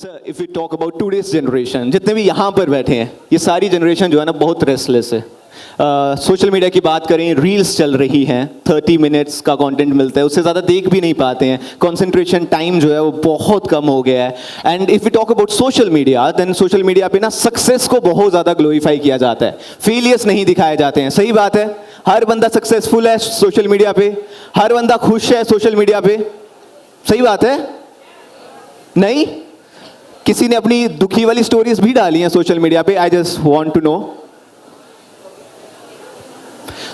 Sir if you talk about today's generation, जितने भी यहाँ पर बैठे हैं ये सारी जनरेशन जो है ना बहुत रेस्टलेस है। सोशल मीडिया की बात करें, रील्स चल रही हैं, 30 मिनट्स का कंटेंट मिलता है, उससे ज़्यादा देख भी नहीं पाते हैं। कंसंट्रेशन टाइम जो है वो बहुत कम हो गया है। And if you talk about social media, then social media पे ना सक्सेस को बहुत ज़्यादा ग्लोरीफाई किया जाता है, फेलियर्स नहीं दिखाए जाते हैं। सही बात है, हर बंदा सक्सेसफुल है सोशल मीडिया पे, हर बंदा खुश है सोशल मीडिया पे। सही बात है? नहीं, किसी ने अपनी दुखी वाली स्टोरीज भी डाली हैं सोशल मीडिया पे। I just want to know.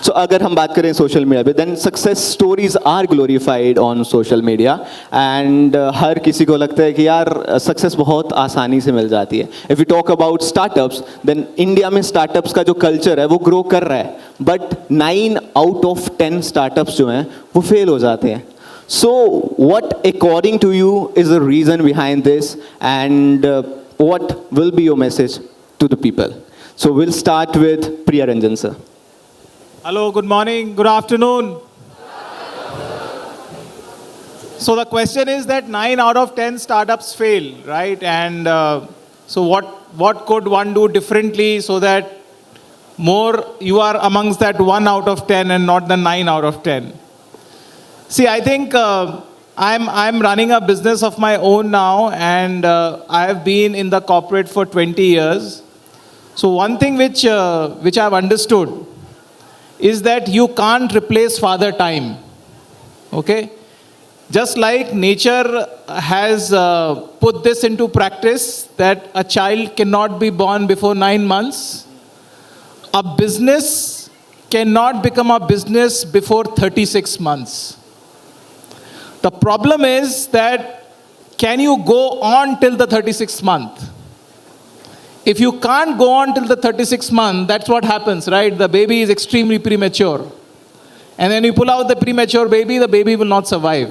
So अगर हम बात करें सोशल मीडिया पे, then success stories are glorified on social media and हर किसी को लगता है कि यार सक्सेस बहुत आसानी से मिल जाती है। If you talk about startups, then India में स्टार्टअप्स का जो कल्चर है वो ग्रो कर रहा है, बट 9 आउट ऑफ 10 स्टार्टअप्स जो हैं वो फेल हो जाते हैं। So what according to you is the reason behind this, and what will be your message to the people? So we'll start with Priya Ranjan sir. Hello, good morning, good afternoon. So the question is that 9 out of 10 startups fail, right? And so what could one do differently so that more you are amongst that 1 out of 10 and not the 9 out of 10? See, I think I'm running a business of my own now, and I have been in the corporate for 20 years. So one thing which I've understood is that you can't replace father time. Okay? Just like nature has put this into practice that a child cannot be born before 9 months, a business cannot become a business before 36 months. The problem is that can you go on till the 36th month? If you can't go on till the 36th month, that's what happens, right? The baby is extremely premature. And then you pull out the premature baby, the baby will not survive.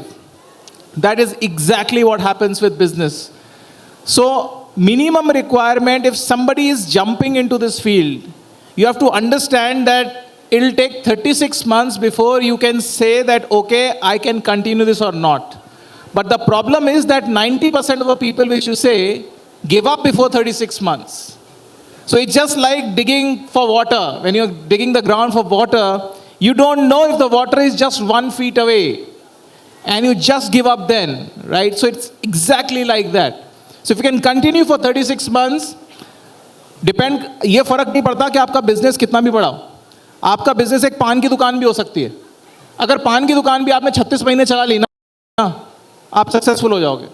That is exactly what happens with business. So, minimum requirement, if somebody is jumping into this field, you have to understand that it'll take 36 months before you can say that, okay, I can continue this or not. But the problem is that 90% of the people which you say give up before 36 months. So it's just like digging for water. When you're digging the ground for water, you don't know if the water is just 1 feet away. And you just give up then, right? So it's exactly like that. So if you can continue for 36 months, ये फर्क नहीं पड़ता कि आपका business कितना भी बड़ा हो। आपका बिजनेस एक पान की दुकान भी हो सकती है। अगर पान की दुकान भी आपने 36 महीने चला ली ना, आप सक्सेसफुल हो जाओगे।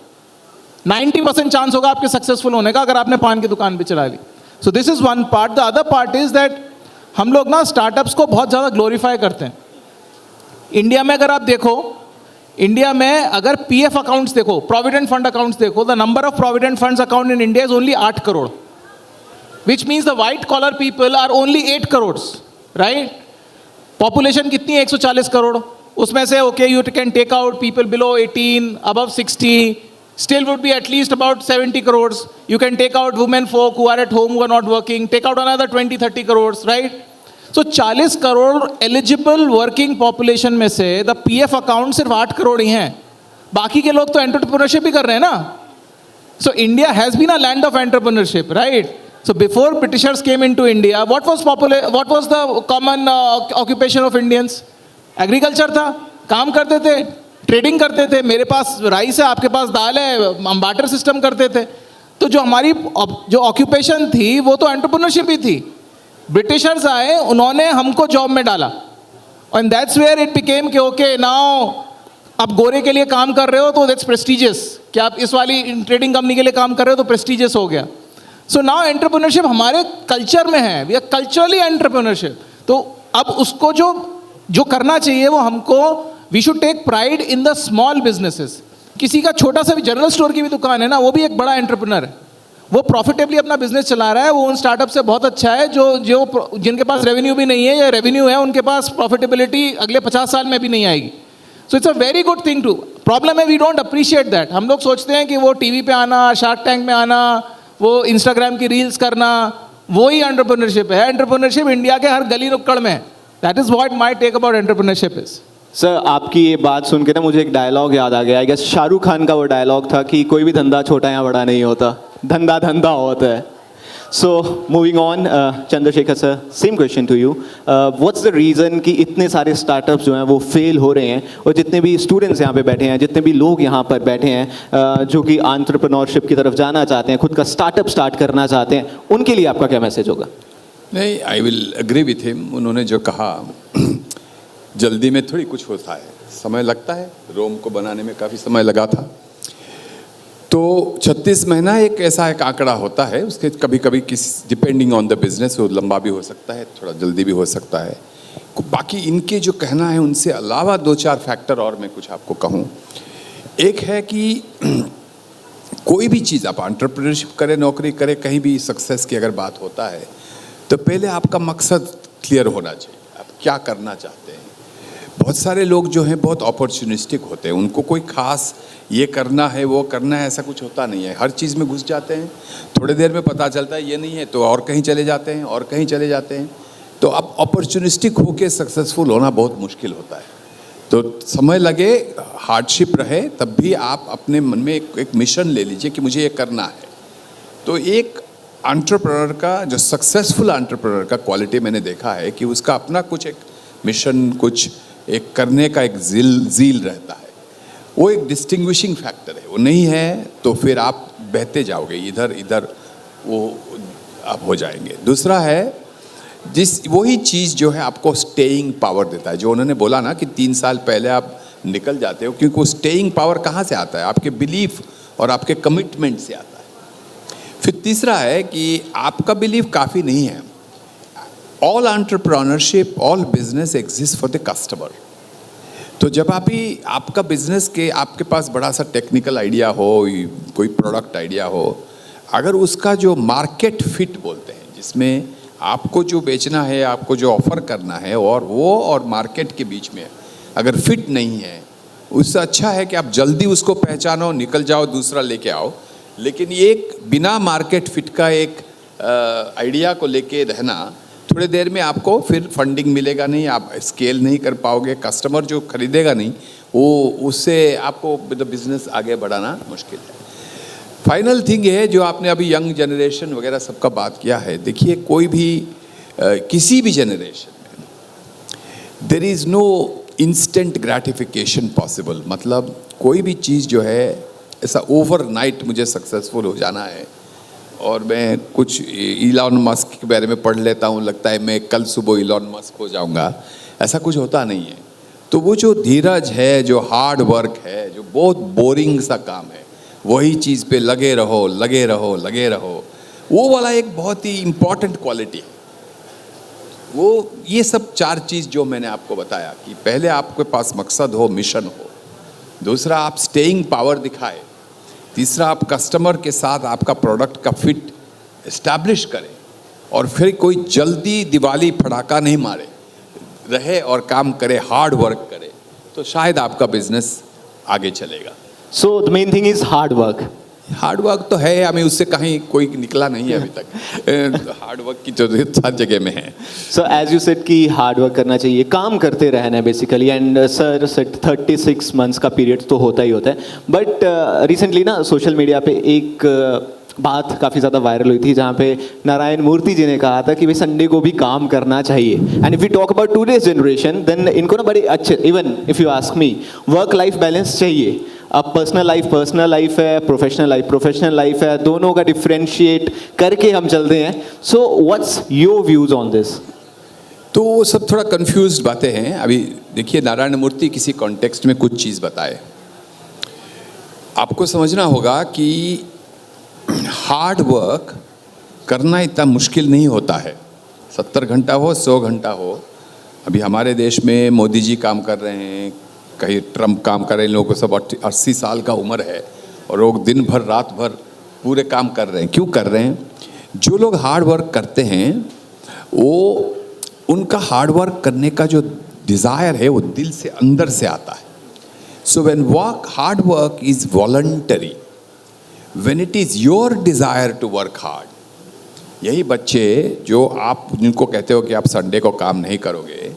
90% चांस होगा आपके सक्सेसफुल होने का अगर आपने पान की दुकान भी चला ली। So this is one part. The other part is that हम लोग ना स्टार्टअप्स को बहुत ज़्यादा ग्लोरीफाई करते हैं। इंडिया में अगर आप देखो, इंडिया में अगर पीएफ अकाउंट्स देखो, प्रोविडेंट फंड अकाउंट्स देखो, the number of provident funds account in India is only 8 crore, which means the white collar people are only 8 crore, right? Population कितनी है? 140 करोड़। उसमें से okay you can take out people below 18, above 60, still would be at least about 70 crores. You can take out women folk who are at home, who are not working, take out another 20-30 crores, right? So 40 crore eligible working population में से the PF account सिर्फ 8 करोड़ ही हैं। बाकी के लोग तो entrepreneurship भी कर रहे हैं ना। So India has been a land of entrepreneurship, right? So before Britishers came into India, what was the common occupation of Indians? Agriculture था, काम करते थे, ट्रेडिंग करते थे। मेरे पास राइस है, आपके पास दाल है, हम बार्टर सिस्टम करते थे। तो जो हमारी जो ऑक्यूपेशन थी वो तो एंटरप्रेन्योरशिप ही थी। ब्रिटिशर्स आए, उन्होंने हमको जॉब में डाला, and that's where it became कि ओके नाउ अब गोरे के लिए काम कर रहे हो तो दैट्स प्रेस्टिजियस, कि आप इस वाली ट्रेडिंग कंपनी के लिए काम कर रहे हो तो प्रेस्टिजियस हो गया। सो नाउ एंटरप्रेन्योरशिप हमारे कल्चर में है, वी आर कल्चरली एंटरप्रेन्योरशिप। तो अब उसको जो करना चाहिए वो हमको, we should take pride in the small businesses. किसी का छोटा सा भी जनरल स्टोर की भी दुकान है ना, वो भी एक बड़ा एंटरप्रेन्योर है, वो प्रॉफिटेबली अपना बिजनेस चला रहा है, वो उन स्टार्टअप से बहुत अच्छा है। जो जिनके पास रेवेन्यू भी नहीं है या रेवेन्यू है, उनके पास प्रॉफिटेबिलिटी अगले 50 साल में भी नहीं आएगी। So it's a very good thing too. Problem है वी डोंट अप्रिशिएट दैट। हम लोग सोचते हैं कि वो टीवी पे आना, शार्क टैंक में आना, वो इंस्टाग्राम की रील्स करना, वो ही एंटरप्रेन्योरशिप है। एंटरप्रेन्योरशिप इंडिया के हर गली नुक्कड़ में है। That is what my take about entrepreneurship is. Sir आपकी ये बात सुन के ना मुझे एक डायलॉग याद आ गया। आई गेस शाहरुख खान का वो डायलॉग था कि कोई भी धंधा छोटा या बड़ा नहीं होता, धंधा धंधा होता है। So moving on, Chandrashekhar sir, same question to you. What's the reason कि इतने सारे स्टार्टअप्स जो हैं वो फेल हो रहे हैं, और जितने भी स्टूडेंट्स यहाँ पे बैठे हैं, जितने भी लोग यहाँ पर बैठे हैं जो कि एंटरप्रेन्योरशिप की तरफ जाना चाहते हैं, खुद का स्टार्टअप स्टार्ट करना चाहते हैं, उनके लिए आपका क्या मैसेज होगा? नहीं, I will agree with him. उन्होंने जो कहा जल्दी में थोड़ी कुछ होता है, समय लगता है। रोम को बनाने में काफ़ी समय लगा था। तो 36 महीना एक ऐसा एक आंकड़ा होता है, उसके कभी कभी किसी डिपेंडिंग ऑन द बिजनेस वो लंबा भी हो सकता है, थोड़ा जल्दी भी हो सकता है। बाकी इनके जो कहना है उनसे अलावा 2-4 फैक्टर और मैं कुछ आपको कहूँ। एक है कि कोई भी चीज़ आप एंटरप्रेन्योरशिप करें, नौकरी करें, कहीं भी सक्सेस की अगर बात होता है तो पहले आपका मकसद क्लियर होना चाहिए, आप क्या करना चाहते हैं। बहुत सारे लोग जो हैं बहुत अपॉर्चुनिस्टिक होते हैं, उनको कोई खास ये करना है वो करना है ऐसा कुछ होता नहीं है। हर चीज़ में घुस जाते हैं, थोड़ी देर में पता चलता है ये नहीं है तो और कहीं चले जाते हैं और कहीं चले जाते हैं। तो अब अपॉर्चुनिस्टिक होके सक्सेसफुल होना बहुत मुश्किल होता है। तो समय लगे, हार्डशिप रहे, तब भी आप अपने मन में एक मिशन ले लीजिए कि मुझे ये करना है। तो एक एंटरप्रेन्योर का, जो सक्सेसफुल एंटरप्रेन्योर का क्वालिटी मैंने देखा है कि उसका अपना कुछ एक मिशन, कुछ एक करने का एक ज़ील रहता है। वो एक डिस्टिंग्विशिंग फैक्टर है। वो नहीं है तो फिर आप बहते जाओगे इधर इधर, वो आप हो जाएंगे। दूसरा है वही चीज़ जो है आपको स्टेइंग पावर देता है। जो उन्होंने बोला ना कि 3 साल पहले आप निकल जाते हो, क्योंकि वो स्टेइंग पावर कहाँ से आता है? आपके बिलीफ और आपके कमिटमेंट से आता है। फिर तीसरा है कि आपका बिलीफ काफ़ी नहीं है। All entrepreneurship, all business exist for the customer. तो जब आपका बिजनेस के आपके पास बड़ा सा टेक्निकल आइडिया हो, कोई प्रोडक्ट आइडिया हो, अगर उसका जो मार्केट फिट बोलते हैं, जिसमें आपको जो बेचना है, आपको जो ऑफर करना है, और वो और मार्केट के बीच में अगर फिट नहीं है, उससे अच्छा है कि आप जल्दी उसको पहचानो, निकल जाओ, दूसरा लेके आओ। लेकिन ये एक बिना मार्केट फिट का एक आइडिया को लेके रहना, थोड़ी देर में आपको फिर फंडिंग मिलेगा नहीं, आप स्केल नहीं कर पाओगे, कस्टमर जो खरीदेगा नहीं, वो उससे आपको बिजनेस आगे बढ़ाना मुश्किल है। फाइनल थिंग है जो आपने अभी यंग जनरेशन वगैरह सबका बात किया है। देखिए, कोई भी किसी भी जनरेशन में there is no instant gratification possible. मतलब कोई भी चीज़ जो है ऐसा ओवरनाइट मुझे सक्सेसफुल हो जाना है और मैं कुछ इलॉन मस्क के बारे में पढ़ लेता हूँ, लगता है मैं कल सुबह इलॉन मस्क हो जाऊँगा, ऐसा कुछ होता नहीं है। तो वो जो धीरज है, जो हार्ड वर्क है, जो बहुत बोरिंग सा काम है, वही चीज़ पे लगे रहो लगे रहो लगे रहो, वो वाला एक बहुत ही इम्पॉर्टेंट क्वालिटी है। वो ये सब 4 चीज़ जो मैंने आपको बताया कि पहले आपके पास मकसद हो, मिशन हो, दूसरा आप स्टेइंग पावर दिखाए, तीसरा आप कस्टमर के साथ आपका प्रोडक्ट का फिट इस्टेब्लिश करें, और फिर कोई जल्दी दिवाली फटाका नहीं मारे, रहे और काम करे, हार्ड वर्क करे, तो शायद आपका बिजनेस आगे चलेगा। So the main thing is hard work. Hard work तो है, हमें उससे कहीं कोई निकला नहीं है अभी तक। हार्ड वर्क की जरूरत हर जगह में है। सो एज यू सेड कि हार्ड वर्क करना चाहिए, काम करते रहना है basically. And sir said 36 months का पीरियड तो होता ही होता है। बट रिसेंटली ना सोशल मीडिया पे एक बात काफ़ी ज़्यादा वायरल हुई थी, जहाँ पे नारायण मूर्ति जी ने कहा था कि भाई संडे को भी काम करना चाहिए। And if you talk about today's generation, then इनको ना बड़े अच्छे, even if you ask me, work life balance चाहिए। अब पर्सनल लाइफ है, प्रोफेशनल लाइफ है, दोनों का डिफ्रेंशिएट करके हम चलते हैं। So what's your views on this? तो वो सब थोड़ा कंफ्यूज्ड बातें हैं। अभी देखिए, नारायण मूर्ति किसी कॉन्टेक्स्ट में कुछ चीज़ बताए, आपको समझना होगा कि हार्ड वर्क करना इतना मुश्किल नहीं होता है। 70 घंटा हो, 100 घंटा हो। अभी हमारे देश में मोदी जी काम कर रहे हैं, कहीं ट्रम्प काम कर रहे हैं, लोगों को सब 80 साल का उम्र है और लोग दिन भर रात भर पूरे काम कर रहे हैं। क्यों कर रहे हैं? जो लोग हार्ड वर्क करते हैं, वो उनका हार्ड वर्क करने का जो डिज़ायर है वो दिल से, अंदर से आता है। So when hard work is voluntary, when it is your desire to work hard, यही बच्चे जो आप जिनको कहते हो कि आप संडे को काम नहीं करोगे,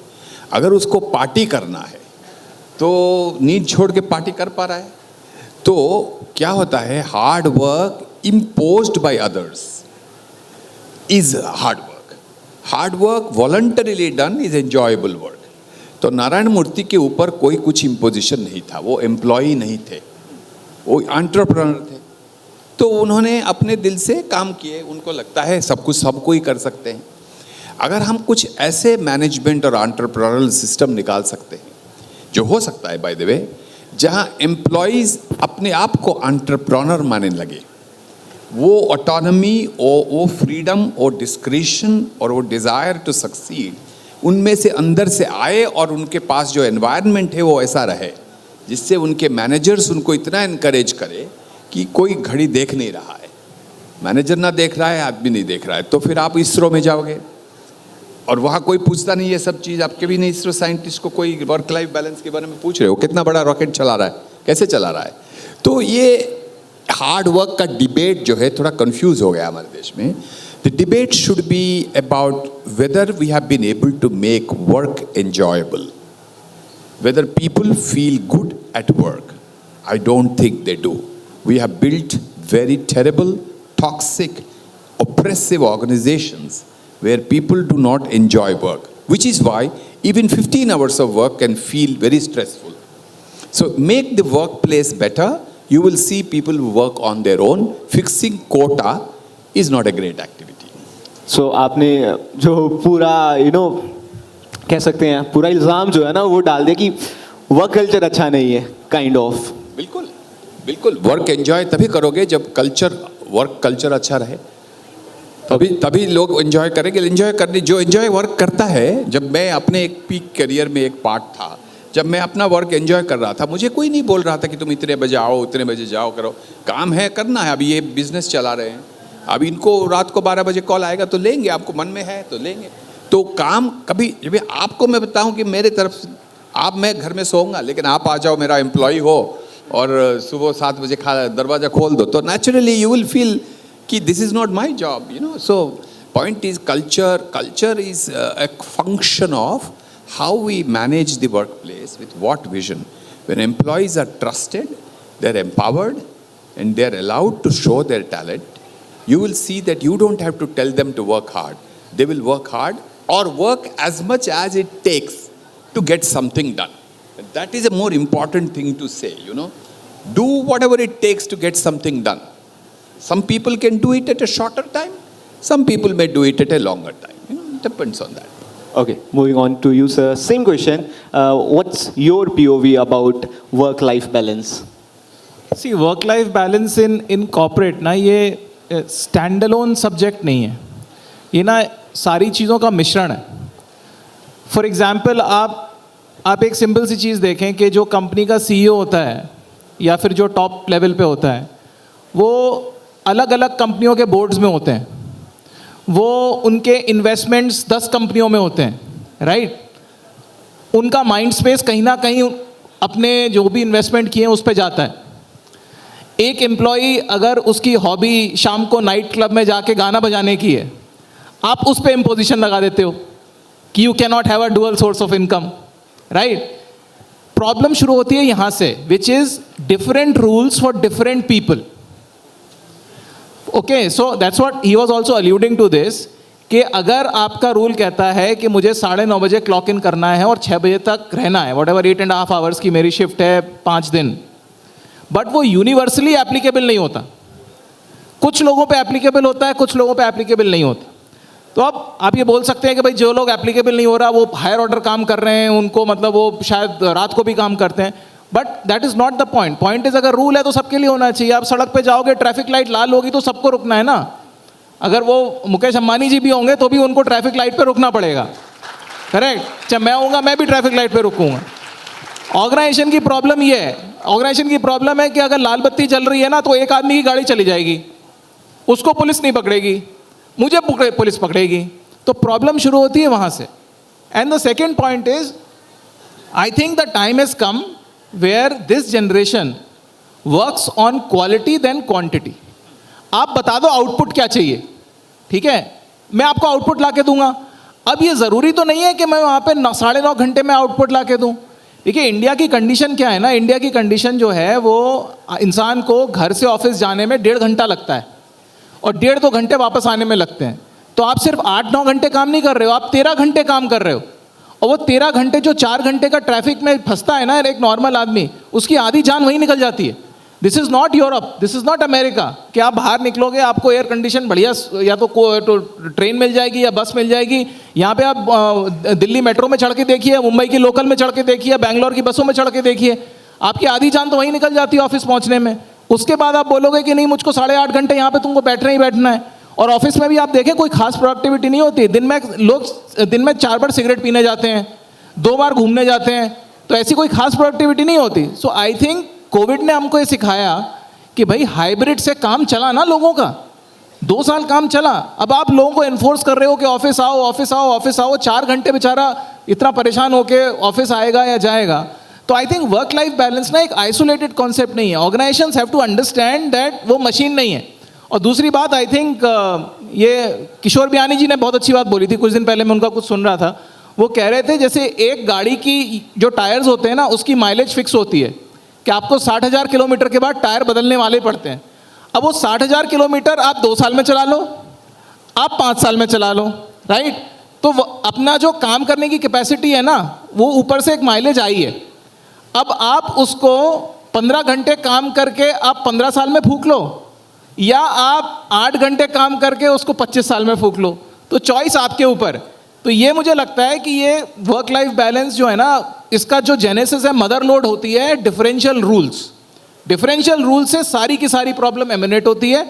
अगर उसको पार्टी करना है तो नींद छोड़ के पार्टी कर पा रहा है। तो क्या होता है, hard work imposed by others is hard work. Hard work voluntarily done is enjoyable work. तो नारायण मूर्ति के ऊपर कोई कुछ इम्पोजिशन नहीं था, वो एम्प्लॉय नहीं थे, वो एंटरप्रेन्योर थे। तो उन्होंने अपने दिल से काम किए, उनको लगता है सब कुछ सबको ही कर सकते हैं। अगर हम कुछ ऐसे मैनेजमेंट और एंटरप्रेन्योरल सिस्टम निकाल सकते हैं, जो हो सकता है बाय द वे, जहां एम्प्लॉयज अपने आप को एंटरप्रेन्योर मानने लगे, वो ऑटोनॉमी और वो फ्रीडम और डिस्क्रिशन और वो डिज़ायर टू सक्सीड उनमें से अंदर से आए, और उनके पास जो एनवायरनमेंट है वो ऐसा रहे जिससे उनके मैनेजर्स उनको इतना इनकरेज करे कि कोई घड़ी देख नहीं रहा है, मैनेजर ना देख रहा है, आदमी नहीं देख रहा है, तो फिर आप इसरो में जाओगे और वहाँ कोई पूछता नहीं ये सब चीज़। आपके भी नहीं इसरो साइंटिस्ट को कोई वर्क लाइफ बैलेंस के बारे में पूछ रहे हो, कितना बड़ा रॉकेट चला रहा है, कैसे चला रहा है। तो ये हार्ड वर्क का डिबेट जो है थोड़ा कंफ्यूज हो गया हमारे देश में। The debate should be about whether we have been able to make work enjoyable, whether people feel good at work. I don't think they do. We have built very terrible, toxic, oppressive organizations where people do not enjoy work, which is why even 15 hours of work can feel very stressful. So make the workplace better. You will see people who work on their own. Fixing quota is not a great activity. So आपने जो पूरा कह सकते हैं पूरा इल्ज़ाम जो है ना वो डाल दिया कि वर्क कल्चर अच्छा नहीं है, काइंड ऑफ। बिल्कुल बिल्कुल, वर्क एंजॉय तभी करोगे जब वर्क कल्चर अच्छा रहे, तभी लोग एंजॉय करेंगे। एंजॉय करने जो एंजॉय वर्क करता है, जब मैं अपने एक पीक करियर में एक पार्ट था, जब मैं अपना वर्क एंजॉय कर रहा था, मुझे कोई नहीं बोल रहा था कि तुम इतने बजे आओ, इतने बजे जाओ, करो, काम है करना है। अभी ये बिजनेस चला रहे हैं, अब इनको रात को 12 बजे कॉल आएगा तो लेंगे, आपको मन में है तो लेंगे। तो काम कभी जब आपको मैं बताऊं कि मेरे तरफ से मैं घर में सोऊंगा, लेकिन आप आ जाओ, मेरा एम्प्लॉय हो और सुबह 7 बजे दरवाज़ा खोल दो, तो नेचुरली यू विल फील कि this is not my job, so point is culture is a function of how we manage the workplace with what vision. When employees are trusted, they're empowered and they're allowed to show their talent, you will see that you don't have to tell them to work hard. They will work hard or work as much as it takes to get something done. That is a more important thing to say, Do whatever it takes to get something done. Some people can do it at a shorter time. Some people may do it at a longer time. It depends on that. Okay, moving on to you, sir. Same question. What's your POV about work-life balance? See, work-life balance in corporate ना ये standalone subject नहीं है, ये ना सारी चीज़ों का मिश्रण है। For example, आप एक सिंपल सी चीज़ देखें कि जो कंपनी का CEO होता है या फिर जो टॉप लेवल पे होता है, वो अलग अलग कंपनियों के बोर्ड्स में होते हैं, वो उनके इन्वेस्टमेंट्स 10 कंपनियों में होते हैं, राइट। उनका माइंड स्पेस कहीं ना कहीं अपने जो भी इन्वेस्टमेंट किए हैं उस पर जाता है। एक एम्प्लॉई अगर उसकी हॉबी शाम को नाइट क्लब में जाके गाना बजाने की है, आप उस पर इम्पोजिशन लगा देते हो कि you can not have a dual source of income, right. Problem शुरू होती है यहां से, which is different rules for different people. Okay, so that's what he was also alluding to this, कि अगर आपका रूल कहता है कि मुझे 9:30 बजे क्लॉक इन करना है और 6 बजे तक रहना है, वट एवर 8.5 आवर्स की मेरी शिफ्ट है 5 दिन, बट वो यूनिवर्सली एप्लीकेबल नहीं होता। कुछ लोगों पे एप्लीकेबल होता है, कुछ लोगों पे एप्लीकेबल नहीं होता। तो अब आप ये बोल सकते हैं कि भाई जो लोग एप्लीकेबल नहीं हो रहा वो हायर ऑर्डर काम कर रहे हैं, उनको मतलब वो शायद रात को भी काम करते हैं, but that is not the point. Point is अगर रूल है तो सबके लिए होना चाहिए। आप सड़क पे जाओगे, ट्रैफिक लाइट लाल होगी तो सबको रुकना है ना। अगर वो मुकेश अंबानी जी भी होंगे तो भी उनको ट्रैफिक लाइट पे रुकना पड़ेगा, करेक्ट। जब मैं होऊंगा मैं भी ट्रैफिक लाइट पे रुकूंगा। ऑर्गेनाइजेशन की प्रॉब्लम ये है, ऑर्गेनाइजेशन की प्रॉब्लम है कि अगर लाल बत्ती चल रही है ना तो एक आदमी की गाड़ी चली जाएगी, उसको पुलिस नहीं पकड़ेगी, मुझे पुलिस पकड़ेगी। तो प्रॉब्लम शुरू होती है वहां से। And the second point is, I think the time has come where this generation works on quality than quantity. आप बता दो आउटपुट क्या चाहिए, ठीक है, मैं आपको आउटपुट ला के दूंगा। अब ये ज़रूरी तो नहीं है कि मैं वहाँ पे 9.5 घंटे में आउटपुट ला के दूँ। देखिए इंडिया की कंडीशन क्या है ना, इंडिया की कंडीशन जो है वो इंसान को घर से ऑफिस जाने में 1.5 घंटा लगता है और 1.5-2 घंटे वापस आने में लगते हैं। तो आप सिर्फ 8-9 घंटे काम नहीं कर रहे हो, आप 13 घंटे काम कर रहे हो। और वो 13 घंटे जो 4 घंटे का ट्रैफिक में फंसता है ना एक नॉर्मल आदमी, उसकी आधी जान वहीं निकल जाती है। This is not Europe, this is not America कि आप बाहर निकलोगे आपको एयर कंडीशन बढ़िया या तो ट्रेन मिल जाएगी या बस मिल जाएगी। यहाँ पे आप दिल्ली मेट्रो में चढ़ के देखिए, मुंबई की लोकल में चढ़ के देखिए, बैंगलोर की बसों में चढ़ के देखिए, आपकी आधी जान तो वहीं निकल जाती है ऑफिस पहुँचने में। उसके बाद आप बोलोगे कि नहीं मुझको 8.5 घंटे यहाँ पे तुमको बैठना ही बैठना है। और ऑफिस में भी आप देखें कोई खास प्रोडक्टिविटी नहीं होती। दिन में 4 बार सिगरेट पीने जाते हैं, 2 बार घूमने जाते हैं, तो ऐसी कोई खास प्रोडक्टिविटी नहीं होती। सो आई थिंक कोविड ने हमको ये सिखाया कि भाई हाइब्रिड से काम चला ना लोगों का, 2 साल काम चला। अब आप लोगों को एनफोर्स कर रहे हो कि ऑफिस आओ ऑफिस आओ ऑफिस आओ, 4 घंटे बेचारा इतना परेशान होके ऑफिस आएगा या जाएगा। तो I think work life balance ना एक आइसोलेटेड कॉन्सेप्ट नहीं है। Organisations have to understand that वो मशीन नहीं है। और दूसरी बात आई थिंक ये किशोर बियानी जी ने बहुत अच्छी बात बोली थी, कुछ दिन पहले मैं उनका कुछ सुन रहा था। वो कह रहे थे जैसे एक गाड़ी की जो टायर्स होते हैं ना उसकी माइलेज फिक्स होती है कि आपको 60,000 किलोमीटर के बाद टायर बदलने वाले पड़ते हैं। अब वो 60,000 किलोमीटर आप 2 साल में चला लो, आप 5 साल में चला लो, राइट। तो अपना जो काम करने की कैपेसिटी है ना वो ऊपर से एक माइलेज आई है। अब आप उसको 15 घंटे काम करके आप 15 साल में फूंक लो, या आप 8 घंटे काम करके उसको 25 साल में फूंक लो, तो चॉइस आपके ऊपर। तो ये मुझे लगता है कि ये वर्क लाइफ बैलेंस जो है ना इसका जो जेनेसिस है, मदर लोड होती है डिफरेंशियल रूल्स। डिफरेंशियल रूल्स से सारी की सारी प्रॉब्लम एमिनेट होती है।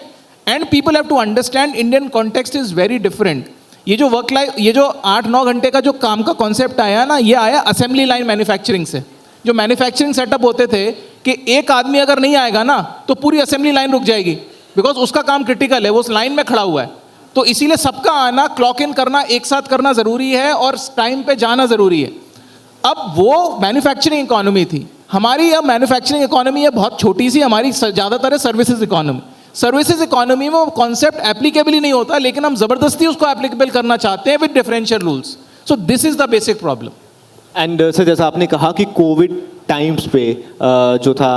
And people have to understand Indian context is very different. ये जो वर्क लाइफ, ये जो 8-9 घंटे का जो काम का कॉन्सेप्ट आया ना, ये आया असेंबली लाइन मैन्युफैक्चरिंग से। जो मैन्युफैक्चरिंग सेटअप होते थे कि एक आदमी अगर नहीं आएगा ना तो पूरी असेंबली लाइन रुक जाएगी, बिकॉज उसका काम क्रिटिकल है, वो उस लाइन में खड़ा हुआ है। तो इसीलिए सबका आना, क्लॉक इन करना एक साथ करना ज़रूरी है और टाइम पे जाना ज़रूरी है। अब वो मैन्युफैक्चरिंग इकोनॉमी थी हमारी। अब मैन्युफैक्चरिंग इकोनॉमी है बहुत छोटी सी, हमारी ज़्यादातर है सर्विसेज इकोनॉमी। सर्विसेज इकोनॉमी में वो कॉन्सेप्ट एप्लीकेबल ही नहीं होता, लेकिन हम ज़बरदस्ती उसको एप्लीकेबल करना चाहते हैं with differential rules. So this is the basic problem. And sir जैसा आपने कहा कि कोविड टाइम्स पे जो था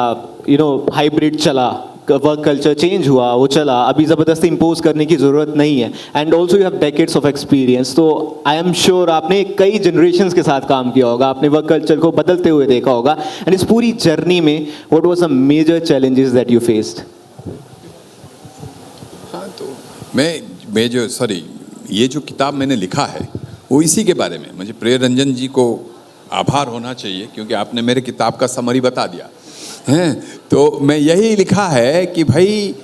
हाइब्रिड चला, वर्क कल्चर चेंज हुआ, वो चला, अभी ज़बरदस्ती इम्पोज करने की ज़रूरत नहीं है। And also you have decades of experience, तो आई एम श्योर आपने कई जनरेशन्स के साथ काम किया होगा, आपने वर्क कल्चर को बदलते हुए देखा होगा। एंड इस पूरी जर्नी में what was the major challenges that you faced? हाँ, तो मैं जो ये जो किताब मैंने लिखा है वो इसी के बारे में। मुझे प्रिय रंजन जी को आभार होना चाहिए क्योंकि आपने मेरे किताब का समरी बता दिया हैं। तो मैं यही लिखा है कि भाई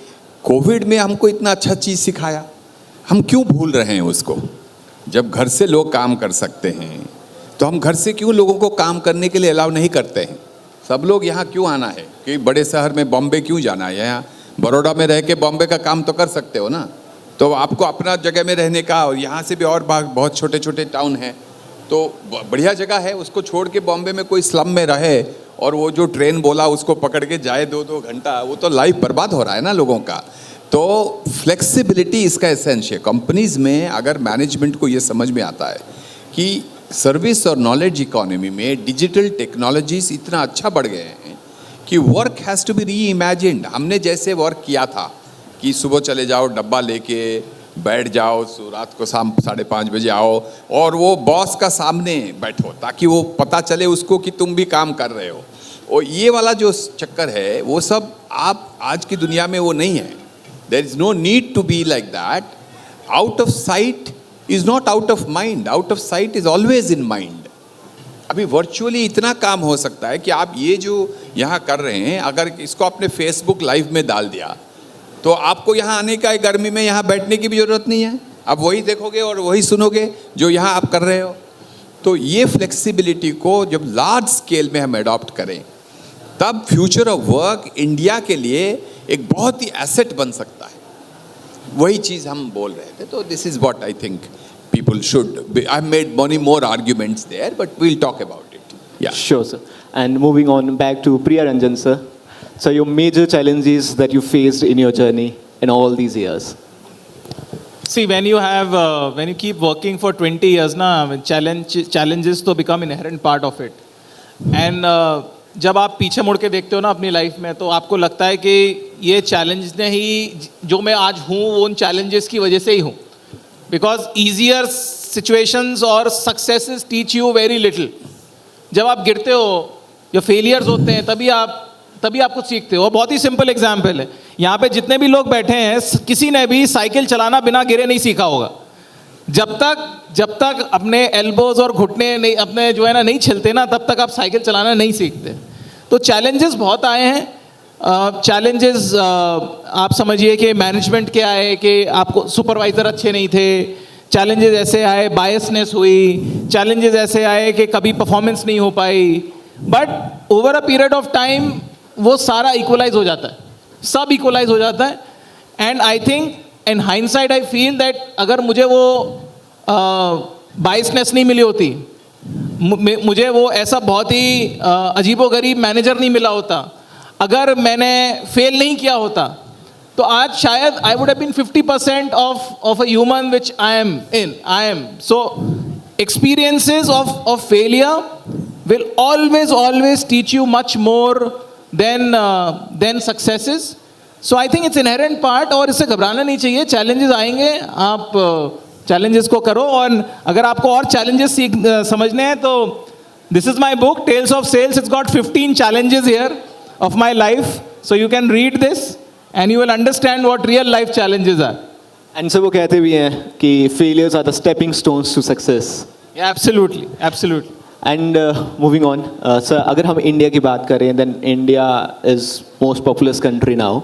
कोविड में हमको इतना अच्छा चीज़ सिखाया, हम क्यों भूल रहे हैं उसको। जब घर से लोग काम कर सकते हैं तो हम घर से क्यों लोगों को काम करने के लिए अलाउ नहीं करते हैं। सब लोग यहाँ क्यों आना है कि बड़े शहर में बॉम्बे क्यों जाना है। यहाँ बड़ौदा में रह के बॉम्बे का काम तो कर सकते हो ना। तो आपको अपना जगह में रहने का, और यहाँ से भी और बहुत छोटे छोटे टाउन हैं तो बढ़िया जगह है, उसको छोड़ के बॉम्बे में कोई स्लम में रहे और वो जो ट्रेन बोला उसको पकड़ के जाए 2-2 घंटा, वो तो लाइफ बर्बाद हो रहा है ना लोगों का। तो फ्लेक्सिबिलिटी इसका एसेंस है। कंपनीज में अगर मैनेजमेंट को ये समझ में आता है कि सर्विस और नॉलेज इकोनॉमी में डिजिटल टेक्नोलॉजीज इतना अच्छा बढ़ गए हैं कि वर्क हैज़ टू बी री इमेजिन्ड। हमने जैसे वर्क किया था कि सुबह चले जाओ डब्बा लेके बैठ जाओ, रात को शाम 5:30 बजे आओ और वो बॉस का सामने बैठो ताकि वो पता चले उसको कि तुम भी काम कर रहे हो। और ये वाला जो चक्कर है वो सब आप आज की दुनिया में वो नहीं है। There is no need to be like that. Out of sight is not out of mind, out of sight is always in mind. अभी वर्चुअली इतना काम हो सकता है कि आप ये जो यहाँ कर रहे हैं अगर इसको आपने फेसबुक लाइव में डाल दिया तो आपको यहाँ आने का, गर्मी में यहाँ बैठने की भी ज़रूरत नहीं है। आप वही देखोगे और वही सुनोगे जो यहाँ आप कर रहे हो। तो ये फ्लेक्सिबिलिटी को जब लार्ज स्केल में हम अडॉप्ट करें तब फ्यूचर ऑफ वर्क इंडिया के लिए एक बहुत ही एसेट बन सकता है। वही चीज़ हम बोल रहे थे। तो this is what I think people should be. I've made many more arguments there, but we'll talk about it. Yeah. Sure, sir. And moving on back to Priya Ranjan, sir. So your major challenges that you faced in your journey in all these years. See, when you keep working for 20 years, na challenges to become inherent part of it. And जब आप पीछे मुड़ के देखते हो ना अपनी life में, तो आपको लगता है कि ये चैलेंज ने ही जो मैं आज हूँ वो उन चैलेंजेस की वजह से ही हूँ. बिकॉज ईजियर सिचुएशंस और successes teach you very little. जब आप गिरते हो या फेलियर्स होते हैं तभी आप कुछ सीखते हो. बहुत ही सिंपल एग्जाम्पल है, यहाँ पे जितने भी लोग बैठे हैं किसी ने भी साइकिल चलाना बिना गिरे नहीं सीखा होगा. जब तक अपने एल्बोज और घुटने नहीं अपने जो है ना नहीं छिलते ना, तब तक आप साइकिल चलाना नहीं सीखते. तो चैलेंजेस बहुत आए हैं. चैलेंजेस आप समझिए कि मैनेजमेंट के आए कि आपको सुपरवाइज़र अच्छे नहीं थे. चैलेंजेस ऐसे आए बायसनेस हुई. चैलेंजेस ऐसे आए कि कभी परफॉर्मेंस नहीं हो पाई. But over a period of time वो सारा इक्वलाइज हो जाता है, सब इक्वलाइज हो जाता है. And I think in hindsight I feel that अगर मुझे वो बायसनेस नहीं मिली होती, मुझे वो ऐसा बहुत ही अजीबोगरीब मैनेजर नहीं मिला होता, अगर मैंने फेल नहीं किया होता, तो आज शायद I would have been 50% of a human which I am. So experiences of failure will always teach you much more than successes. So I think it's inherent part और इससे घबराना नहीं चाहिए. challenges आएंगे, आप challenges को करो. और अगर आपको और challenges समझने हैं तो this is my book Tales of Sales. It's got 15 challenges here of my life, so you can read this and you will understand what real life challenges are. And sir वो कहते भी हैं कि failures are the stepping stones to success. Yeah, absolutely. And moving on sir, अगर हम India की बात करें then India is most populous country now.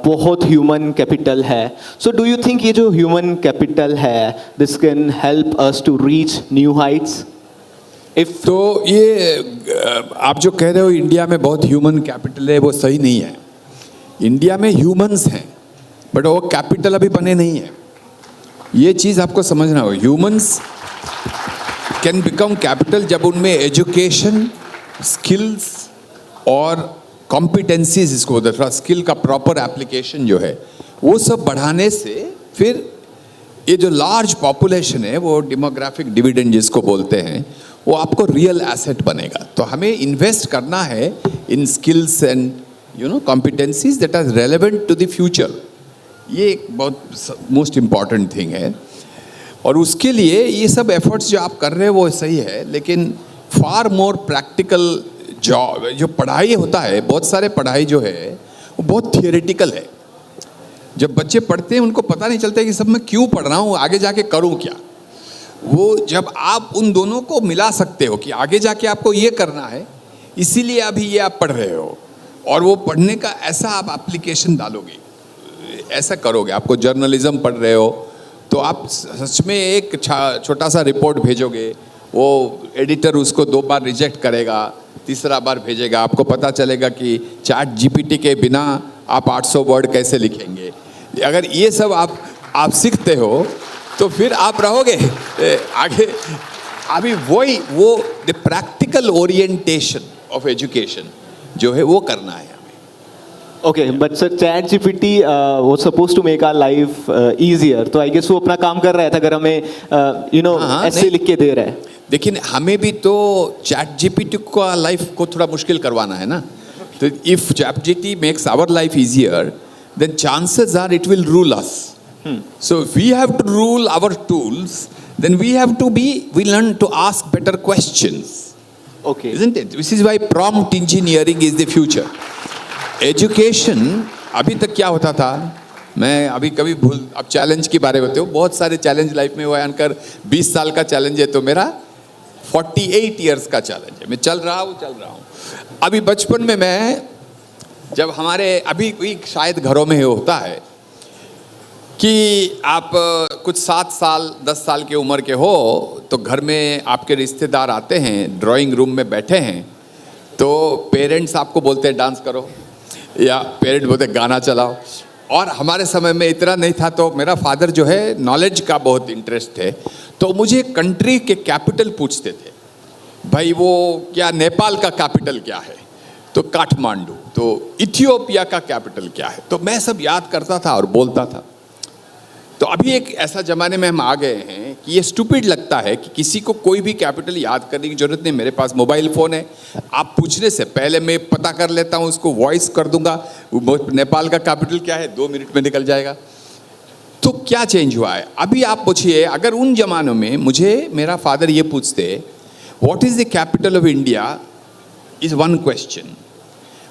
बहुत ह्यूमन कैपिटल है. सो डू यू थिंक ये जो ह्यूमन कैपिटल है this can help us to reach new heights? If तो ये आप जो कह रहे हो इंडिया में बहुत ह्यूमन कैपिटल है, वो सही नहीं है. इंडिया में ह्यूमंस हैं बट वो कैपिटल अभी बने नहीं है. ये चीज़ आपको समझना हो. ह्यूमंस कैन बिकम कैपिटल जब उनमें एजुकेशन, स्किल्स और कॉम्पिटेंसीज, इसको बोलते हैं, स्किल का प्रॉपर एप्लीकेशन जो है वो सब बढ़ाने से फिर ये जो लार्ज पॉपुलेशन है वो डेमोग्राफिक डिविडेंड जिसको बोलते हैं वो आपको रियल एसेट बनेगा. तो हमें इन्वेस्ट करना है in skills and competencies that are relevant to the future. ये एक बहुत मोस्ट इम्पॉर्टेंट थिंग है. और उसके लिए ये सब एफर्ट्स जो आप कर रहे हैं वो सही है, लेकिन फार मोर प्रैक्टिकल जॉब जो पढ़ाई होता है, बहुत सारे पढ़ाई जो है वो बहुत थियोरेटिकल है. जब बच्चे पढ़ते हैं उनको पता नहीं चलता कि सब मैं क्यों पढ़ रहा हूँ, आगे जाके करूँ क्या. वो जब आप उन दोनों को मिला सकते हो कि आगे जाके आपको ये करना है, इसीलिए अभी ये आप पढ़ रहे हो, और वो पढ़ने का ऐसा आप एप्लीकेशन डालोगे, ऐसा करोगे. आपको जर्नलिज्म पढ़ रहे हो तो आप सच में एक छोटा सा रिपोर्ट भेजोगे, वो एडिटर उसको 2 बार रिजेक्ट करेगा, तीसरा बार भेजेगा. आपको पता चलेगा कि चैट जीपीटी के बिना आप 800 वर्ड कैसे लिखेंगे. अगर ये सब आप सीखते हो तो फिर आप रहोगे आगे. अभी वो the practical orientation of education जो है वो करना है. Okay, but sir ChatGPT वो suppose to make our life easier, तो आई गेस वो अपना काम कर रहा है अगर हमें ऐसे लिख के दे रहा है. लेकिन हमें भी तो चैट जीपीटी का लाइफ को थोड़ा मुश्किल करवाना है ना. तो if chat GPT makes our life easier then chances are it will rule us. So we have to rule our tools, then we have to we learn to ask better questions. Okay, isn't it? This is why prompt engineering is the future. Education अभी तक क्या होता था, मैं अभी कभी अब challenge के बारे में बताऊँ. बहुत सारे चैलेंज लाइफ में हुआ है. अनकर 20 साल का चैलेंज है तो मेरा 48 ईयर्स का चैलेंज है. मैं चल रहा हूँ. अभी बचपन में मैं जब हमारे अभी शायद घरों में होता है कि आप कुछ 7 साल 10 साल की उम्र के हो तो घर में आपके रिश्तेदार आते हैं, ड्राइंग रूम में बैठे हैं, तो पेरेंट्स आपको बोलते हैं डांस करो या पेरेंट बोलते गाना चलाओ. और हमारे समय में इतना नहीं था. तो मेरा फादर जो है नॉलेज का बहुत इंटरेस्ट है, तो मुझे कंट्री के कैपिटल पूछते थे. भाई वो क्या नेपाल का कैपिटल क्या है, तो काठमांडू. तो इथियोपिया का कैपिटल क्या है, तो मैं सब याद करता था और बोलता था. तो अभी एक ऐसा ज़माने में हम आ गए हैं कि ये स्टूपिड लगता है कि किसी को कोई भी कैपिटल याद करने की ज़रूरत नहीं। मेरे पास मोबाइल फ़ोन है, आप पूछने से पहले मैं पता कर लेता हूँ, उसको वॉइस कर दूंगा, नेपाल का कैपिटल क्या है 2 मिनट में निकल जाएगा। तो क्या चेंज हुआ है? अभी आप पूछिए, अगर उन जमानों में मुझे मेरा फादर ये पूछते what is the capital of India is one question,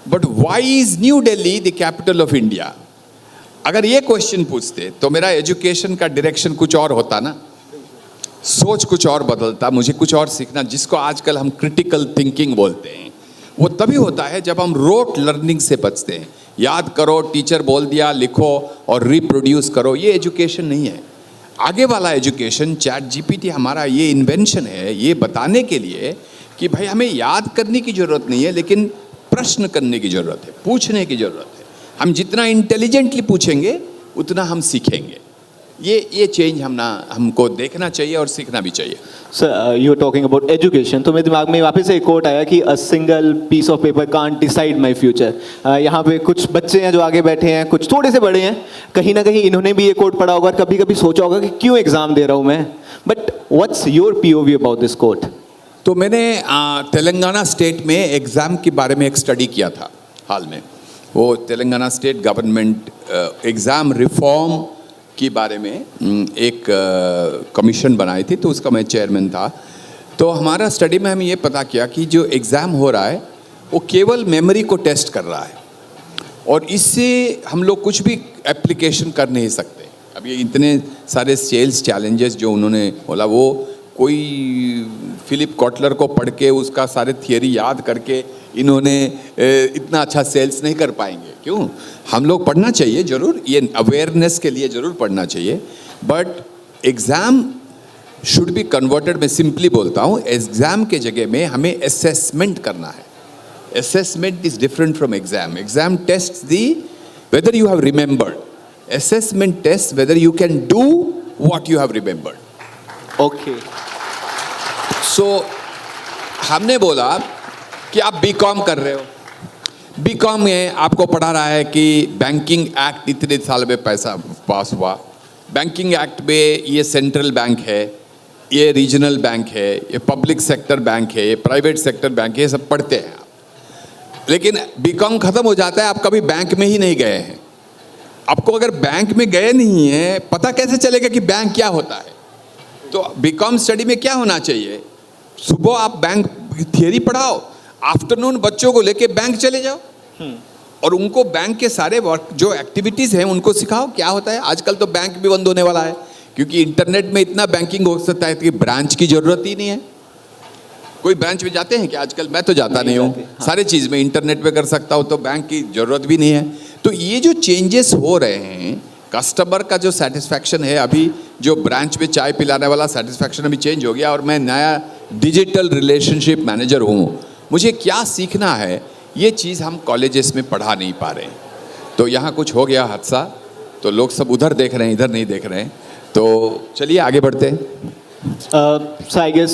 but why is new Delhi the capital of India? अगर ये क्वेश्चन पूछते तो मेरा एजुकेशन का डायरेक्शन कुछ और होता ना, सोच कुछ और बदलता, मुझे कुछ और सीखना, जिसको आजकल हम क्रिटिकल थिंकिंग बोलते हैं, वो तभी होता है जब हम रोट लर्निंग से बचते हैं। याद करो, टीचर बोल दिया लिखो और रिप्रोड्यूस करो, ये एजुकेशन नहीं है। आगे वाला एजुकेशन, चैट जीपीटी हमारा ये इन्वेंशन है, ये बताने के लिए कि भाई हमें याद करने की ज़रूरत नहीं है, लेकिन प्रश्न करने की ज़रूरत है, पूछने की ज़रूरत है। हम जितना इंटेलिजेंटली पूछेंगे उतना हम सीखेंगे। ये चेंज हमको देखना चाहिए और सीखना भी चाहिए। Sir you are talking about education, तो मेरे दिमाग में वापस से एक कोट आया कि a single piece of paper can't decide my future. यहाँ पे कुछ बच्चे हैं जो आगे बैठे हैं, कुछ थोड़े से बड़े हैं, कहीं ना कहीं इन्होंने भी ये कोट पढ़ा होगा और कभी कभी सोचा होगा कि क्यों एग्जाम दे रहा हूँ मैं। But what's your POV about this quote? तो मैंने तेलंगाना स्टेट में एग्ज़ाम के बारे में एक स्टडी किया था हाल में। वो Telangana state government exam reform के बारे में एक कमीशन बनाई थी, तो उसका मैं चेयरमैन था। तो हमारा स्टडी में हम ये पता किया कि जो एग्ज़ाम हो रहा है वो केवल मेमोरी को टेस्ट कर रहा है, और इससे हम लोग कुछ भी एप्लीकेशन कर नहीं सकते। अब ये इतने सारे सेल्स चैलेंजेस जो उन्होंने बोला, वो कोई फिलिप कॉटलर को पढ़ के उसका सारे थियरी याद करके इन्होंने इतना अच्छा सेल्स नहीं कर पाएंगे। क्यों? हम लोग पढ़ना चाहिए ज़रूर, ये अवेयरनेस के लिए ज़रूर पढ़ना चाहिए, but exam should be converted. मैं सिंपली बोलता हूँ, एग्ज़ाम के जगह में हमें असेसमेंट करना है। Assessment is different from exam. Exam test the whether you have remembered, assessment test whether you can do what you have remembered. Okay, so हमने बोला कि आप बीकॉम कर रहे हो, बीकॉम में आपको पढ़ा रहा है कि बैंकिंग एक्ट इतने साल में पैसा पास हुआ, बैंकिंग एक्ट में ये सेंट्रल बैंक है, ये रीजनल बैंक है, ये पब्लिक सेक्टर बैंक है, ये प्राइवेट सेक्टर बैंक है, ये सब पढ़ते हैं आप। लेकिन बीकॉम ख़त्म हो जाता है, आप कभी बैंक में ही नहीं गए हैं। आपको अगर बैंक में गए नहीं हैं, पता कैसे चलेगा कि बैंक क्या होता है? तो बीकॉम स्टडी में क्या होना चाहिए? सुबह आप बैंक थियरी पढ़ाओ, आफ्टरनून बच्चों को लेके बैंक चले जाओ और उनको बैंक के सारे वर्क जो एक्टिविटीज़ हैं उनको सिखाओ क्या होता है। आजकल तो बैंक भी बंद होने वाला है, क्योंकि इंटरनेट में इतना बैंकिंग हो सकता है कि ब्रांच की ज़रूरत ही नहीं है। कोई ब्रांच में जाते हैं कि आजकल? मैं तो जाता नहीं हूँ, सारे चीज़ में इंटरनेट पे कर सकता हूँ, तो बैंक की ज़रूरत भी नहीं है। तो ये जो चेंजेस हो रहे हैं, कस्टमर का जो सेटिस्फैक्शन है, अभी जो ब्रांच में चाय पिलाने वाला सेटिस्फैक्शन अभी चेंज हो गया, और मैं नया डिजिटल रिलेशनशिप मैनेजर हूँ। मुझे क्या सीखना है, ये चीज़ हम कॉलेजेस में पढ़ा नहीं पा रहे हैं। तो यहाँ कुछ हो गया हादसा, तो लोग सब उधर देख रहे हैं, इधर नहीं देख रहे हैं। तो चलिए आगे बढ़ते हैं। So I guess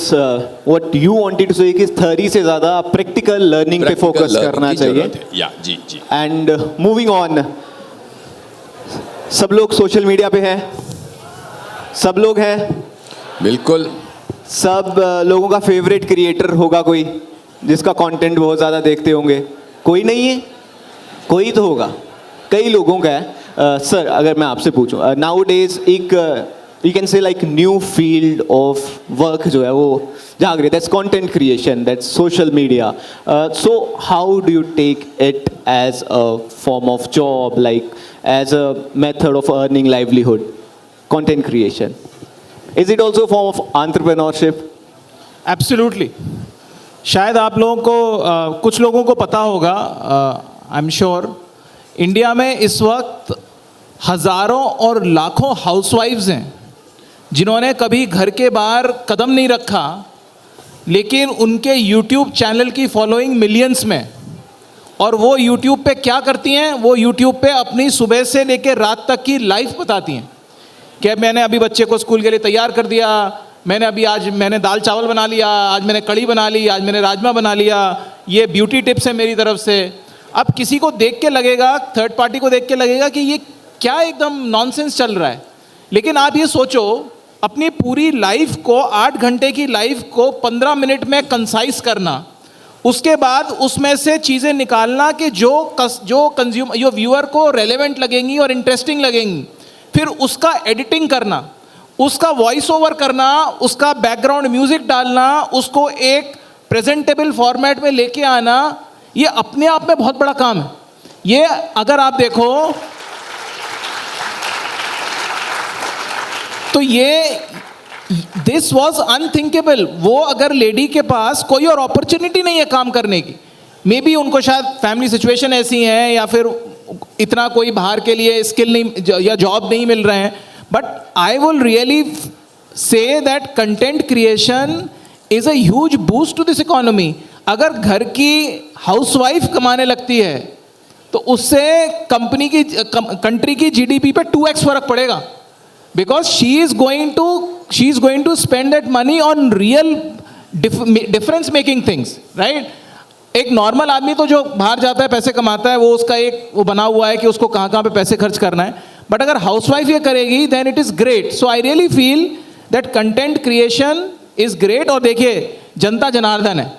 what you wanted to say कि थ्योरी से ज़्यादा प्रैक्टिकल लर्निंग पे फोकस करना चाहिए। या जी जी। एंड मूविंग ऑन, सब लोग सोशल मीडिया पे हैं, सब लोग हैं, बिल्कुल। सब लोगों का फेवरेट क्रिएटर होगा कोई जिसका कंटेंट बहुत ज़्यादा देखते होंगे। कोई नहीं है? कोई तो होगा, कई लोगों का है। सर अगर मैं आपसे पूछूं, नाउ डेज एक you can say like new field of work जो है वो जाग रही है, that's content creation, that's social media. So how do you take it as a form of job, like as a method of earning livelihood, content creation? Is it also form of entrepreneurship? Absolutely. शायद आप लोगों को कुछ लोगों को पता होगा, I am sure, India में इस वक्त हज़ारों और लाखों हाउसवाइफ्स हैं जिन्होंने कभी घर के बाहर कदम नहीं रखा, लेकिन उनके यूट्यूब चैनल की फॉलोइंग मिलियंस में। और वो यूट्यूब पे क्या करती हैं? वो यूट्यूब पे अपनी सुबह से लेकर रात तक की लाइफ बताती हैं कि मैंने अभी बच्चे को स्कूल के लिए तैयार कर दिया, आज मैंने दाल चावल बना लिया, आज मैंने कढ़ी बना ली, आज मैंने राजमा बना लिया, ये ब्यूटी टिप्स है मेरी तरफ से। अब किसी को देख के लगेगा, थर्ड पार्टी को देख के लगेगा कि ये क्या एकदम नॉनसेंस चल रहा है, लेकिन आप ये सोचो, अपनी पूरी लाइफ को, 8 घंटे की लाइफ को 15 मिनट में कंसाइज करना, उसके बाद उसमें से चीज़ें निकालना कि जो कंज्यूमर, जो व्यूअर को रेलेवेंट लगेंगी और इंटरेस्टिंग लगेंगी, फिर उसका एडिटिंग करना, उसका वॉइस ओवर करना, उसका बैकग्राउंड म्यूजिक डालना, उसको एक प्रेजेंटेबल फॉर्मेट में लेके आना, ये अपने आप में बहुत बड़ा काम है। ये अगर आप देखो तो ये दिस वॉज अनथिंकेबल। वो अगर लेडी के पास कोई और अपॉर्चुनिटी नहीं है काम करने की, मे बी उनको शायद फैमिली सिचुएशन ऐसी है या फिर इतना कोई बाहर के लिए स्किल नहीं या जॉब नहीं मिल रहे हैं, but I will really say that content creation is a huge boost to this economy. अगर घर की हाउसवाइफ कमाने लगती है तो उससे कंट्री की जीडीपी पे 2x फर्क पड़ेगा, because she is going to spend that money on real difference making things, right? एक नॉर्मल आदमी तो जो बाहर जाता है पैसे कमाता है, वो उसका एक वो बना हुआ है कि उसको कहाँ कहाँ पे पैसे खर्च करना है, बट अगर हाउसवाइफ ये करेगी then it is great. So I really feel that content creation is great. और देखिए, जनता जनार्दन है,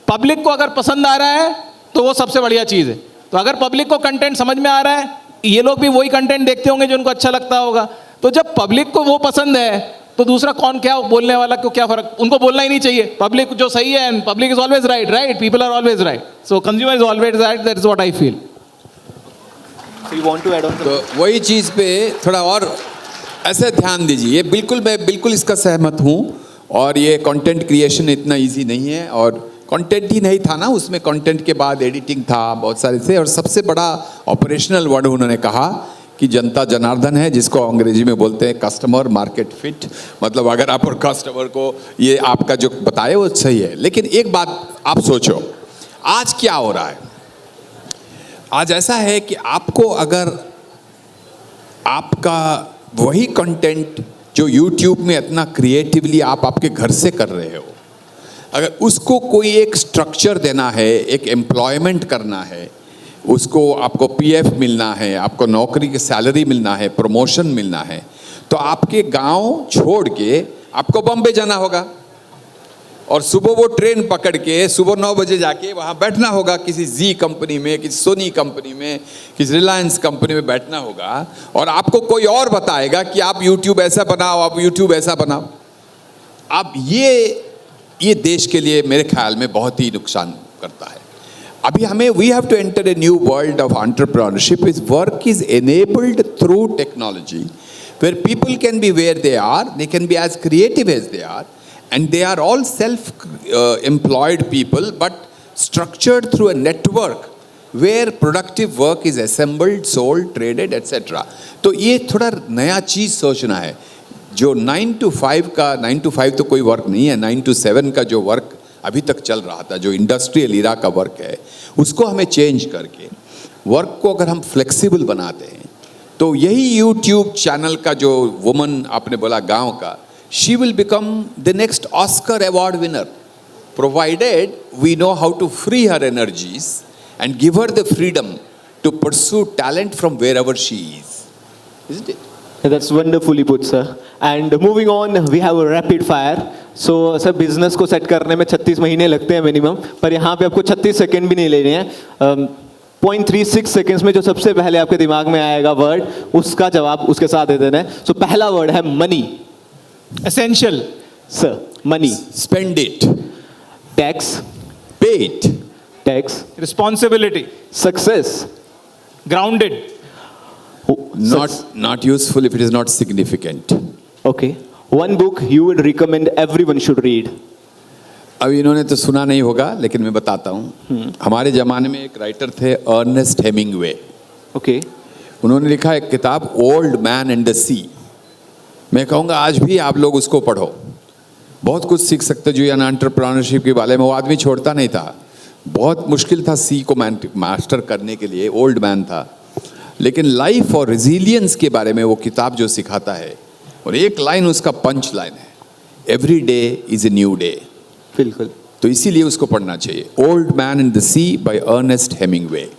पब्लिक को अगर पसंद आ रहा है तो वो सबसे बढ़िया चीज़ है। तो अगर पब्लिक को कंटेंट समझ में आ रहा है, ये लोग भी वही कंटेंट देखते होंगे जो उनको अच्छा लगता होगा। तो जब पब्लिक को वो पसंद है तो दूसरा कौन क्या बोलने वाला को क्या फर्क, उनको बोलना ही नहीं चाहिए। पब्लिक जो सही है, and public is always right, right, people are always right, so consumer is always right, that is what I feel. So you want to add on? तो वही चीज़ पे थोड़ा और ऐसे ध्यान दीजिए। मैं बिल्कुल इसका सहमत हूँ। और ये कंटेंट क्रिएशन इतना इजी नहीं है, और कंटेंट ही नहीं था ना, उसमें कंटेंट के बाद एडिटिंग था, बहुत सारे थे। और सबसे बड़ा ऑपरेशनल वर्ड उन्होंने कहा कि जनता जनार्दन है, जिसको अंग्रेजी में बोलते हैं कस्टमर मार्केट फिट। मतलब अगर आप और कस्टमर को ये आपका जो बताए वो सही है। लेकिन एक बात आप सोचो, आज क्या हो रहा है? आज ऐसा है कि आपको अगर आपका वही कंटेंट जो YouTube में इतना क्रिएटिवली आप आपके घर से कर रहे हो, अगर उसको कोई एक स्ट्रक्चर देना है, एक एम्प्लॉयमेंट करना है, उसको आपको पीएफ मिलना है, आपको नौकरी की सैलरी मिलना है, प्रमोशन मिलना है, तो आपके गांव छोड़ के आपको बॉम्बे जाना होगा, और सुबह वो ट्रेन पकड़ के सुबह 9 बजे जाके वहाँ बैठना होगा, किसी जी कंपनी में, किसी सोनी कंपनी में, किसी रिलायंस कंपनी में बैठना होगा, और आपको कोई और बताएगा कि आप यूट्यूब ऐसा बनाओ, आप यूट्यूब ऐसा बनाओ। अब ये देश के लिए मेरे ख्याल में बहुत ही नुकसान करता है। अभी हमें we have to enter a new world of entrepreneurship. Is work is enabled through technology where people can be where they are, they can be as creative as they are, and they are all self-employed people, but structured through a network where productive work is assembled, sold, traded, etc. तो ये थोड़ा नया चीज़ सोचना है। जो 9 to 5 का, 9 to 5 तो कोई वर्क नहीं है, 9 to 7 का जो वर्क अभी तक चल रहा था, जो इंडस्ट्रियल इरा का वर्क है, उसको हमें चेंज करके वर्क को अगर हम फ्लेक्सिबल बनाते हैं, तो यही यूट्यूब चैनल का जो वुमन आपने बोला गांव का, she will become the next Oscar award winner, provided we know how to free her energies and give her the freedom to pursue talent from wherever she is, isn't it? That's wonderffully put, sir. And moving on, we have a rapid fire. So, sir business को set करने में 36 महीने लगते हैं minimum, पर यहाँ पे आपको 36 सेकंड भी नहीं लेने हैं। 0.36 सेकंड्स में जो सबसे पहले आपके दिमाग में आएगा वर्ड, उसका जवाब उसके साथ दे देना है। सो पहला वर्ड है money. Essential. Sir, money. Spend it. Tax. Pay it. Tax. Responsibility. Success. Grounded. Not useful if it is not significant. Okay. One book you would recommend everyone should read. अब इन्होंने तो सुना नहीं होगा, लेकिन मैं बताता हूँ। हमारे ज़माने में एक राइटर थे अर्नेस्ट हेमिंगवे। Okay. उन्होंने लिखा एक किताब ओल्ड मैन एंड द सी। मैं कहूँगा आज भी आप लोग उसको पढ़ो, बहुत कुछ सीख सकते। जो यानी एंटरप्रेन्योरशिप के बारे में, वो आदमी छोड़ता नहीं था। बहुत मुश्किल था सी को मास्टर करने के लिए, ओल्ड मैन था, लेकिन लाइफ और रिजिलियंस के बारे में वो किताब जो सिखाता है, और एक लाइन उसका पंच लाइन है, every day is a new day. बिल्कुल। तो इसीलिए उसको पढ़ना चाहिए, old man in the sea by Ernest Hemingway.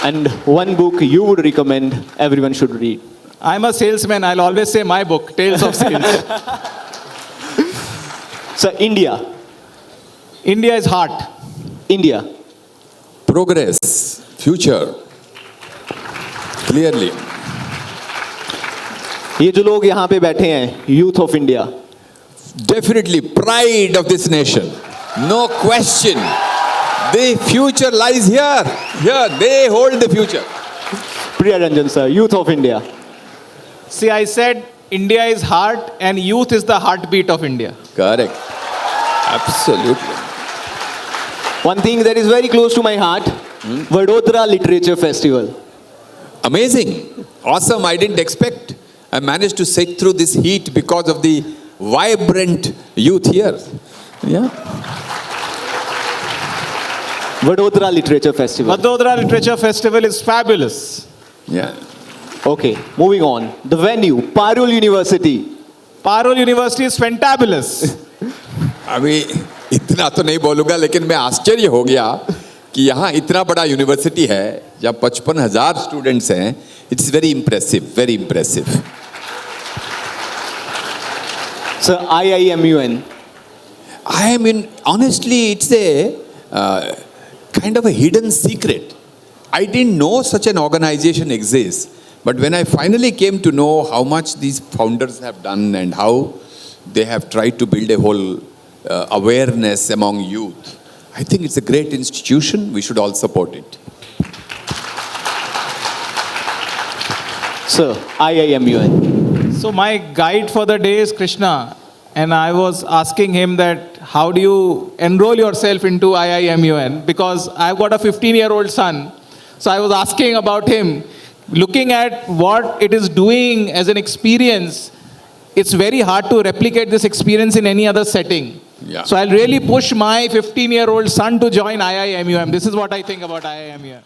And one book you would recommend everyone should read. I'm a salesman. I'll always say my book, Tales of Sales. Sir, India. India is heart. India. Progress, future, clearly. ये जो लोग यहाँ पे बैठे हैं, youth of India, Definitely pride of this nation. No question. The future lies here. Here, they hold the future. Priya Ranjan sir, youth of India. See, I said India is heart and youth is the heartbeat of India. Correct. Absolutely. One thing that is very close to my heart, Vadodara Literature Festival. Amazing. Awesome. I didn't expect. I managed to sit through this heat because of the vibrant youth here. Yeah. Vadodara Literature Festival. Vadodara Literature Festival is fabulous. Yeah. Okay, moving on. The venue, Parul University. Parul University is fantabulous. अभी इतना तो नहीं बोलूँगा लेकिन मैं आश्चर्य हो गया कि यहाँ इतना बड़ा यूनिवर्सिटी है जहाँ 55,000 स्टूडेंट्स हैं. It's very impressive, very impressive. Sir, IIMUN. I mean, honestly, it's a kind of a hidden secret. I didn't know such an organization exists. But when I finally came to know how much these founders have done and how they have tried to build a whole awareness among youth, I think it's a great institution. We should all support it. Sir, IIMUN. So my guide for the day is Krishna, and I was asking him that how do you enroll yourself into IIMUN, because I've got a 15-year-old son. So I was asking about him, looking at what it is doing as an experience. It's very hard to replicate this experience in any other setting. Yeah. So I'll really push my 15-year-old son to join IIMUM. This is what I think about IIMUM.